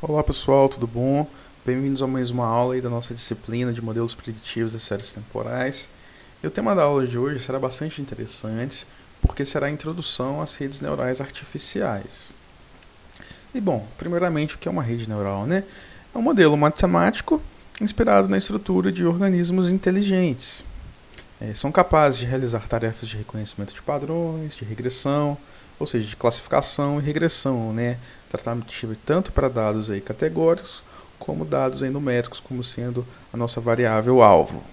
Olá pessoal, tudo bom? Bem-vindos a mais uma aula aí da nossa disciplina de modelos preditivos e séries temporais. E o tema da aula de hoje será bastante interessante, porque será a introdução às redes neurais artificiais. E bom, primeiramente o que é uma rede neural, né? É um modelo matemático inspirado na estrutura de organismos inteligentes. São capazes de realizar tarefas de reconhecimento de padrões, de regressão, ou seja, de classificação e regressão, né? Tratativa tanto para dados aí categóricos, como dados aí numéricos, como sendo a nossa variável alvo.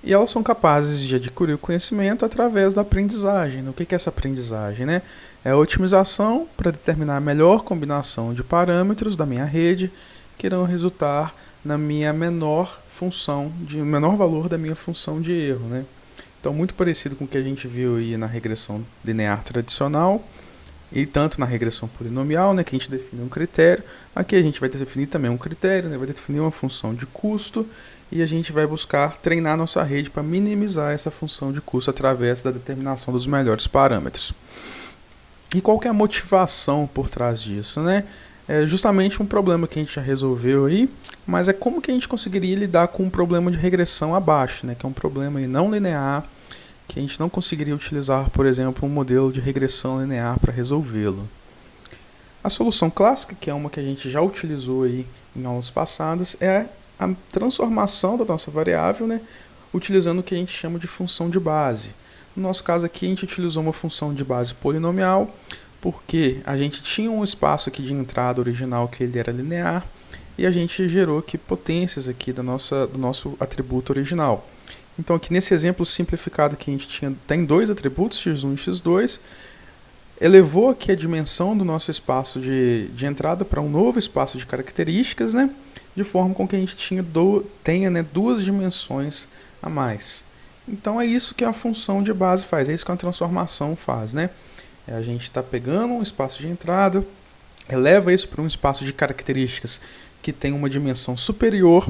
E elas são capazes de adquirir o conhecimento através da aprendizagem. O que é essa aprendizagem, né? É a otimização para determinar a melhor combinação de parâmetros da minha rede que irão resultar na minha menor menor valor da minha função de erro, né? Então, muito parecido com o que a gente viu aí na regressão linear tradicional e tanto na regressão polinomial, né, que a gente define um critério. Aqui a gente vai definir também um critério, né, vai definir uma função de custo e a gente vai buscar treinar nossa rede para minimizar essa função de custo através da determinação dos melhores parâmetros. E qual que é a motivação por trás disso, né? É justamente um problema que a gente já resolveu aí, mas é como que a gente conseguiria lidar com um problema de regressão abaixo, né? Que é um problema aí não linear, que a gente não conseguiria utilizar, por exemplo, um modelo de regressão linear para resolvê-lo. A solução clássica, que é uma que a gente já utilizou aí em aulas passadas, é a transformação da nossa variável, né? Utilizando o que a gente chama de função de base. No nosso caso aqui, a gente utilizou uma função de base polinomial, porque a gente tinha um espaço aqui de entrada original que ele era linear, e a gente gerou aqui potências aqui do nosso atributo original. Então aqui nesse exemplo simplificado que a gente tem dois atributos, x1 e x2, elevou aqui a dimensão do nosso espaço de entrada para um novo espaço de características, né? De forma com que a gente tenha, né, duas dimensões a mais. Então é isso que a função de base faz, é isso que a transformação faz, né? A gente está pegando um espaço de entrada, eleva isso para um espaço de características que tem uma dimensão superior,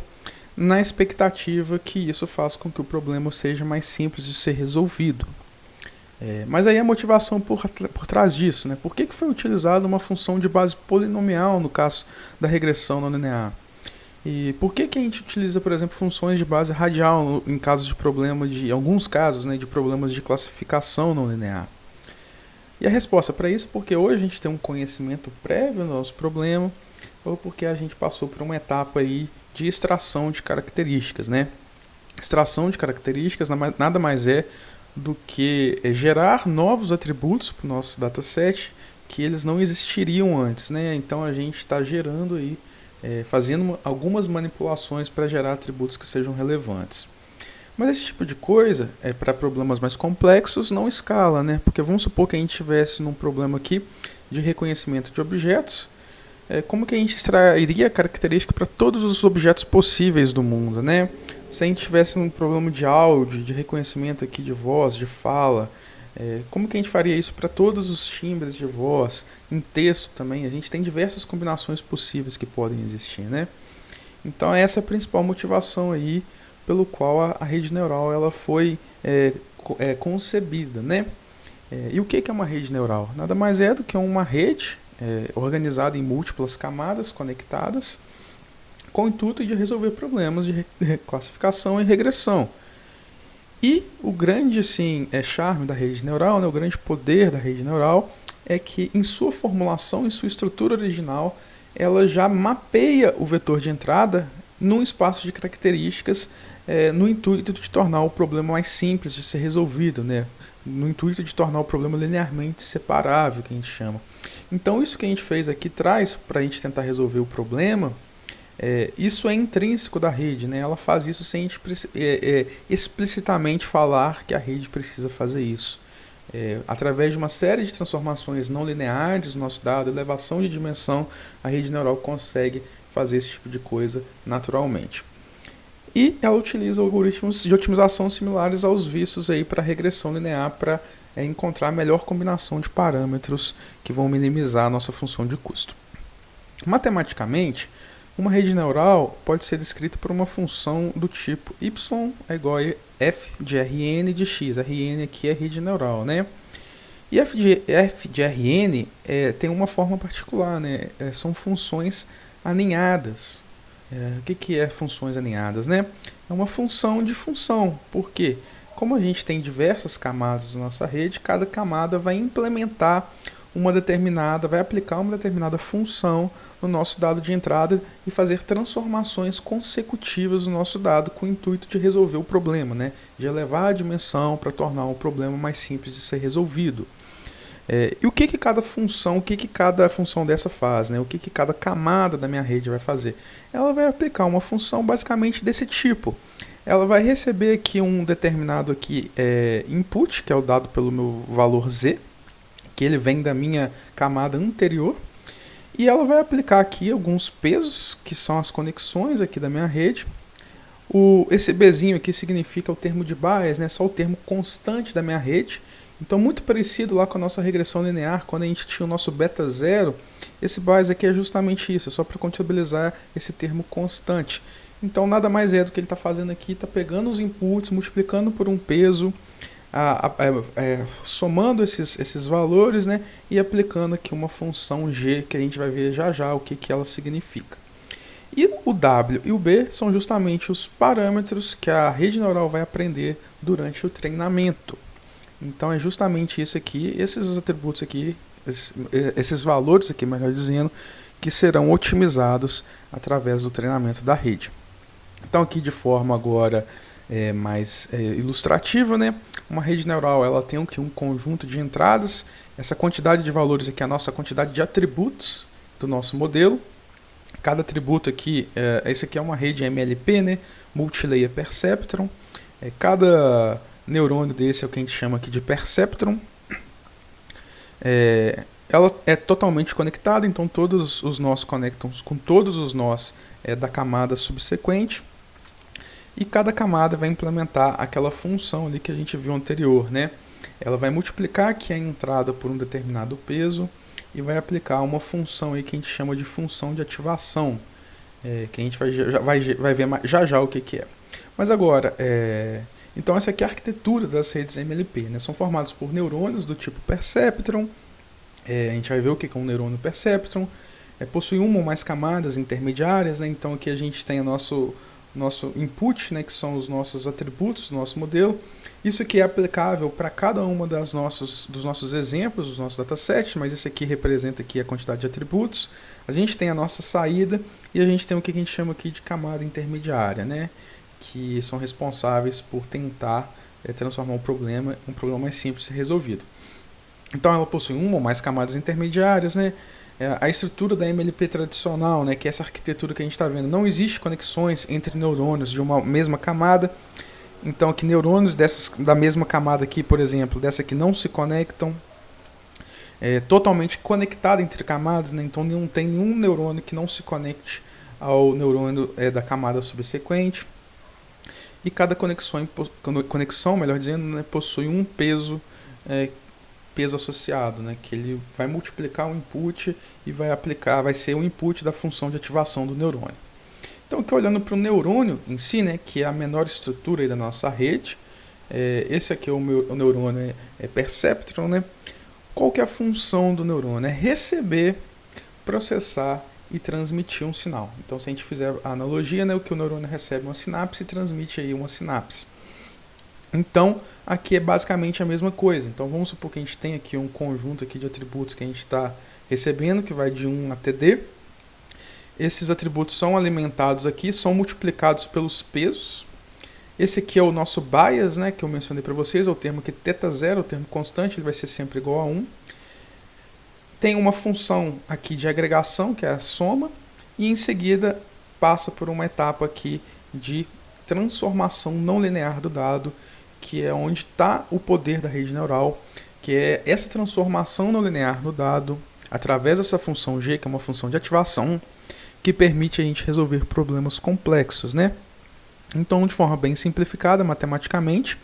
na expectativa que isso faça com que o problema seja mais simples de ser resolvido. Mas aí a motivação por trás disso, né? Por que foi utilizada uma função de base polinomial no caso da regressão não linear? E por que a gente utiliza, por exemplo, funções de base radial em casos de em alguns casos, né, de problemas de classificação não linear? E a resposta para isso é porque hoje a gente tem um conhecimento prévio do nosso problema, ou porque a gente passou por uma etapa aí de extração de características, né? Extração de características nada mais é do que gerar novos atributos para o nosso dataset que eles não existiriam antes, né? Então a gente está gerando aí, fazendo algumas manipulações para gerar atributos que sejam relevantes. Mas esse tipo de coisa, para problemas mais complexos, não escala, né? Porque vamos supor que a gente estivesse num problema aqui de reconhecimento de objetos, como que a gente extrairia a característica para todos os objetos possíveis do mundo, né? Se a gente tivesse um problema de áudio, de reconhecimento aqui de voz, de fala, como que a gente faria isso para todos os timbres de voz, em texto também? A gente tem diversas combinações possíveis que podem existir, né? Então essa é a principal motivação aí pelo qual a rede neural ela foi concebida, né? E o que é uma rede neural? Nada mais é do que uma rede organizada em múltiplas camadas conectadas com o intuito de resolver problemas de classificação e regressão. E o grande charme da rede neural, né, o grande poder da rede neural é que em sua formulação, em sua estrutura original, ela já mapeia o vetor de entrada num espaço de características no intuito de tornar o problema mais simples de ser resolvido, né? No intuito de tornar o problema linearmente separável, que a gente chama. Então isso que a gente fez aqui traz para a gente tentar resolver o problema. Isso é intrínseco da rede, né? Ela faz isso sem a gente explicitamente falar que a rede precisa fazer isso. Através de uma série de transformações não lineares do nosso dado, elevação de dimensão, a rede neural consegue fazer esse tipo de coisa naturalmente. E ela utiliza algoritmos de otimização similares aos vistos aí para regressão linear para encontrar a melhor combinação de parâmetros que vão minimizar a nossa função de custo. Matematicamente, uma rede neural pode ser descrita por uma função do tipo y é igual a f de Rn de x. Rn aqui é rede neural, né? E f de Rn tem uma forma particular, né? São funções aninhadas. O que é funções aninhadas, né? É uma função de função. Por quê? Como a gente tem diversas camadas na nossa rede, cada camada vai implementar vai aplicar uma determinada função no nosso dado de entrada e fazer transformações consecutivas no nosso dado com o intuito de resolver o problema, né? De elevar a dimensão para tornar o problema mais simples de ser resolvido. E o que cada função dessa faz, né? O que cada camada da minha rede vai fazer? Ela vai aplicar uma função basicamente desse tipo. Ela vai receber aqui um determinado input, que é o dado pelo meu valor z, que ele vem da minha camada anterior, e ela vai aplicar aqui alguns pesos, que são as conexões aqui da minha rede. Esse Bzinho aqui significa o termo de bias, né? Só o termo constante da minha rede. Então, muito parecido lá com a nossa regressão linear, quando a gente tinha o nosso beta zero, esse bias aqui é justamente isso, é só para contabilizar esse termo constante. Então, nada mais é do que ele está fazendo aqui, está pegando os inputs, multiplicando por um peso, somando esses valores, né, e aplicando aqui uma função g, que a gente vai ver já o que ela significa. E o W e o B são justamente os parâmetros que a rede neural vai aprender durante o treinamento. Então é justamente isso aqui, esses atributos aqui, esses valores aqui, melhor dizendo, que serão otimizados através do treinamento da rede. Então aqui de forma agora mais ilustrativa, né? Uma rede neural ela tem aqui um conjunto de entradas, essa quantidade de valores aqui é a nossa quantidade de atributos do nosso modelo. Cada atributo aqui, esse aqui é uma rede MLP, né? Multilayer Perceptron. Cada neurônio desse é o que a gente chama aqui de perceptron. Ela é totalmente conectada, então todos os nós conectam com todos os nós da camada subsequente. E cada camada vai implementar aquela função ali que a gente viu anterior, né? Ela vai multiplicar aqui a entrada por um determinado peso e vai aplicar uma função aí que a gente chama de função de ativação, que a gente vai ver já o que é. Mas agora, então essa aqui é a arquitetura das redes MLP, né? São formadas por neurônios do tipo perceptron. A gente vai ver o que é um neurônio perceptron. Possui uma ou mais camadas intermediárias, né? Então aqui a gente tem o nosso input, né, que são os nossos atributos do nosso modelo. Isso aqui é aplicável para cada uma dos nossos exemplos, dos nossos datasets, mas esse aqui representa aqui a quantidade de atributos. A gente tem a nossa saída e a gente tem o que a gente chama aqui de camada intermediária, né, que são responsáveis por tentar transformar um problema mais simples de ser resolvido. Então ela possui uma ou mais camadas intermediárias, né? A estrutura da MLP tradicional, né, que é essa arquitetura que a gente está vendo, não existe conexões entre neurônios de uma mesma camada. Então aqui neurônios da mesma camada aqui, por exemplo, dessa aqui não se conectam. Totalmente conectado entre camadas, né? Então não tem nenhum neurônio que não se conecte ao neurônio da camada subsequente. E cada conexão, melhor dizendo, né, possui um peso associado, né, que ele vai multiplicar o input e vai ser o input da função de ativação do neurônio. Então aqui olhando para o neurônio em si, né, que é a menor estrutura aí da nossa rede, esse aqui é o neurônio perceptron, né? Qual que é a função do neurônio? É receber, processar e transmitir um sinal. Então se a gente fizer a analogia, né, o que o neurônio recebe uma sinapse e transmite aí uma sinapse. Então, aqui é basicamente a mesma coisa. Então, vamos supor que a gente tem aqui um conjunto aqui de atributos que a gente está recebendo, que vai de 1 até d. Esses atributos são alimentados aqui, são multiplicados pelos pesos. Esse aqui é o nosso bias, né, que eu mencionei para vocês, é o termo aqui θ0, o termo constante, ele vai ser sempre igual a 1. Tem uma função aqui de agregação, que é a soma, e em seguida passa por uma etapa aqui de transformação não linear do dado, que é onde está o poder da rede neural, que é essa transformação não linear no dado, através dessa função g, que é uma função de ativação, que permite a gente resolver problemas complexos, né? Então, de forma bem simplificada, matematicamente,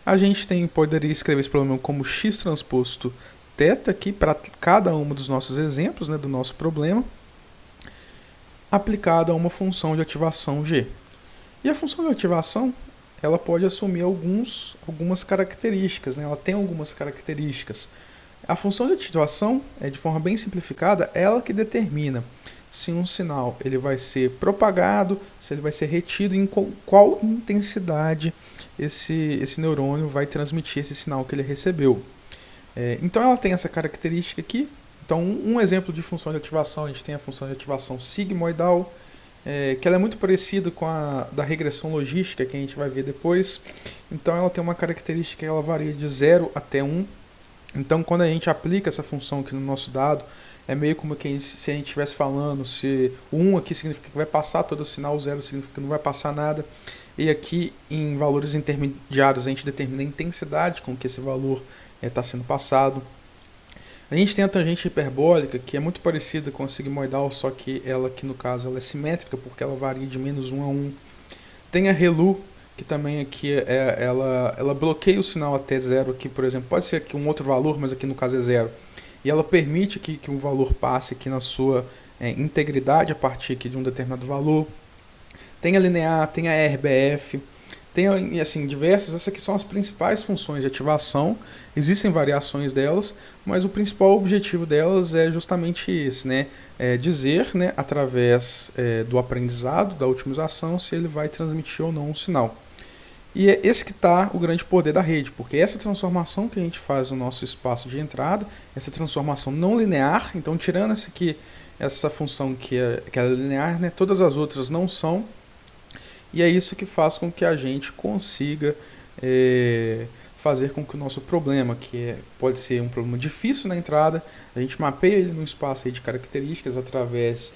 a gente poderia escrever esse problema como x transposto θ aqui para cada um dos nossos exemplos, né, do nosso problema, aplicado a uma função de ativação g. E a função de ativação, ela pode assumir algumas características, né? Ela tem algumas características. A função de ativação, de forma bem simplificada, ela que determina se um sinal ele vai ser propagado, se ele vai ser retido, em qual intensidade esse neurônio vai transmitir esse sinal que ele recebeu. Então ela tem essa característica aqui. Então um exemplo de função de ativação, a gente tem a função de ativação sigmoidal, que ela é muito parecida com a da regressão logística, que a gente vai ver depois. Então ela tem uma característica que ela varia de 0 até 1. Então quando a gente aplica essa função aqui no nosso dado, é meio como que se a gente estivesse falando, se o 1 aqui significa que vai passar todo o sinal, o 0 significa que não vai passar nada. E aqui em valores intermediários a gente determina a intensidade com que esse valor está sendo passado. A gente tem a tangente hiperbólica, que é muito parecida com a sigmoidal, só que ela aqui no caso ela é simétrica, porque ela varia de menos 1 a 1. Tem a ReLU, que também aqui ela bloqueia o sinal até 0 aqui, por exemplo. Pode ser aqui um outro valor, mas aqui no caso é 0. E ela permite que um valor passe aqui na sua integridade a partir aqui de um determinado valor. Tem a linear, tem a RBF, tem assim, diversas. Essas aqui são as principais funções de ativação. Existem variações delas, mas o principal objetivo delas é justamente esse, né? Dizer, né, através do aprendizado, da otimização, se ele vai transmitir ou não um sinal. E é esse que está o grande poder da rede, porque essa transformação que a gente faz no nosso espaço de entrada, essa transformação não linear, então tirando essa função que é linear, né, todas as outras não são, e é isso que faz com que a gente consiga fazer com que o nosso problema, pode ser um problema difícil na entrada, a gente mapeia ele num espaço aí de características através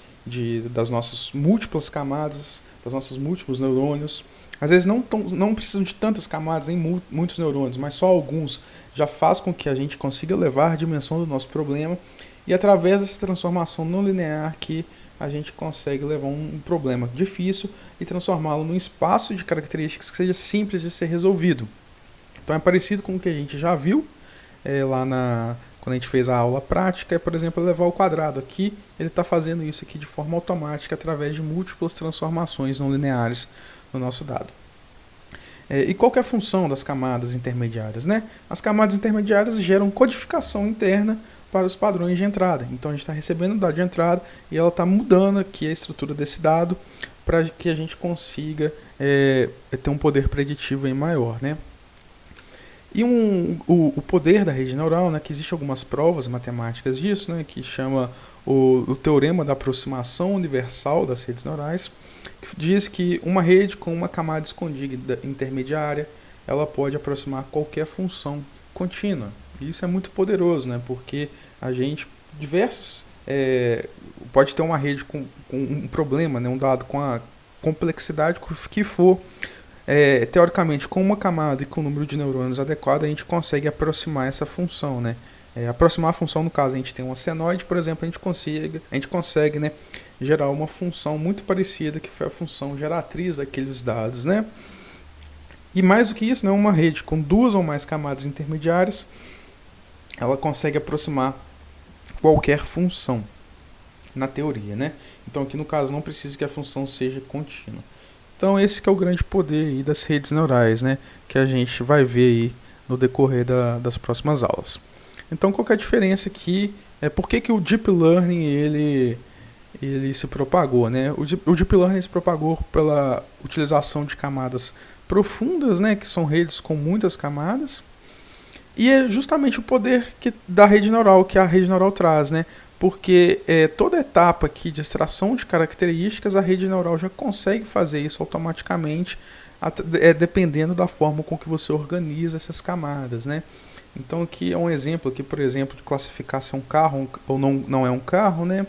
das nossas múltiplas camadas, dos nossos múltiplos neurônios. Às vezes não precisam de tantas camadas em muitos neurônios, mas só alguns já faz com que a gente consiga levar a dimensão do nosso problema, e através dessa transformação não linear que a gente consegue levar um problema difícil e transformá-lo num espaço de características que seja simples de ser resolvido. Então é parecido com o que a gente já viu quando a gente fez a aula prática, por exemplo, elevar ao quadrado. Aqui ele está fazendo isso aqui de forma automática através de múltiplas transformações não lineares no nosso dado. E qual que é a função das camadas intermediárias, né? As camadas intermediárias geram codificação interna para os padrões de entrada. Então a gente está recebendo o dado de entrada e ela está mudando aqui a estrutura desse dado para que a gente consiga ter um poder preditivo aí maior, né? E o poder da rede neural, né, que existem algumas provas matemáticas disso, né, que chama o teorema da aproximação universal das redes neurais, que diz que uma rede com uma camada escondida intermediária, ela pode aproximar qualquer função contínua. E isso é muito poderoso, né, porque a gente, pode ter uma rede com um problema, né, um dado com a complexidade que for, teoricamente, com uma camada e com um número de neurônios adequado, a gente consegue aproximar essa função, né? Aproximar a função, no caso, a gente tem uma senoide, por exemplo, a gente consegue, né, gerar uma função muito parecida, que foi a função geratriz daqueles dados, né? E mais do que isso, né, uma rede com duas ou mais camadas intermediárias, ela consegue aproximar qualquer função, na teoria, né? Então aqui no caso não precisa que a função seja contínua. Então esse que é o grande poder aí das redes neurais, né, que a gente vai ver aí no decorrer das próximas aulas. Então qual que é a diferença aqui? Por que o Deep Learning ele se propagou, né? O Deep Learning se propagou pela utilização de camadas profundas, né, que são redes com muitas camadas, e é justamente o poder da rede neural que a rede neural traz, né? Porque toda etapa aqui de extração de características, a rede neural já consegue fazer isso automaticamente, dependendo da forma com que você organiza essas camadas, né? Então aqui é um exemplo, aqui, por exemplo, de classificar se é um carro ou não é um carro, né?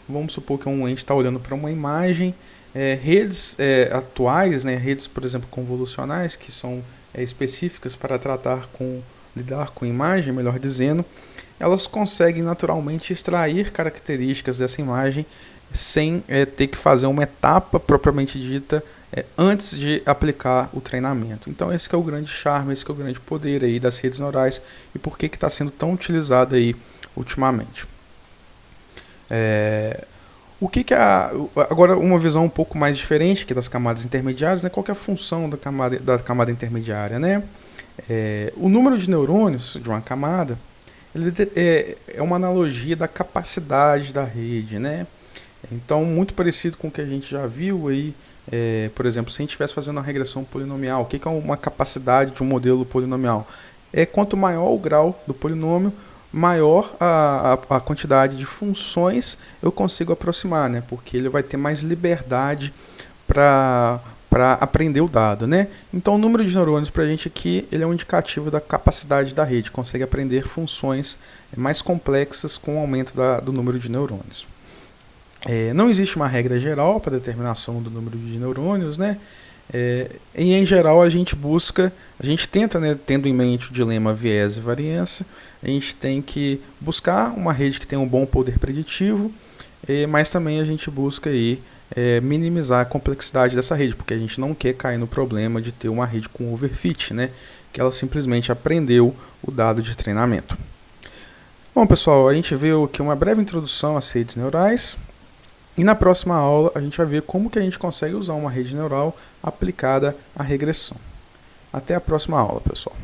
Vamos supor que a gente está olhando para uma imagem, redes atuais, né? Redes, por exemplo, convolucionais, que são específicas para lidar com imagem, melhor dizendo, elas conseguem naturalmente extrair características dessa imagem sem ter que fazer uma etapa propriamente dita antes de aplicar o treinamento. Então esse que é o grande charme, esse que é o grande poder aí das redes neurais e por que está sendo tão utilizado aí ultimamente. Agora uma visão um pouco mais diferente aqui das camadas intermediárias, né? Qual que é a função da camada intermediária, né? O número de neurônios de uma camada é uma analogia da capacidade da rede, né? Então, muito parecido com o que a gente já viu aí, por exemplo, se a gente estivesse fazendo uma regressão polinomial, o que é uma capacidade de um modelo polinomial? Quanto maior o grau do polinômio, maior a quantidade de funções eu consigo aproximar, né? Porque ele vai ter mais liberdade para aprender o dado, né? Então, o número de neurônios para a gente aqui ele é um indicativo da capacidade da rede, consegue aprender funções mais complexas com o aumento do número de neurônios. Não existe uma regra geral para determinação do número de neurônios, né? E em geral a gente tenta, né, tendo em mente o dilema viés e variância, a gente tem que buscar uma rede que tenha um bom poder preditivo, mas também a gente busca aí, minimizar a complexidade dessa rede, porque a gente não quer cair no problema de ter uma rede com overfit, né, que ela simplesmente aprendeu o dado de treinamento. Bom, pessoal, a gente viu aqui uma breve introdução às redes neurais. E na próxima aula a gente vai ver como que a gente consegue usar uma rede neural aplicada à regressão. Até a próxima aula, pessoal.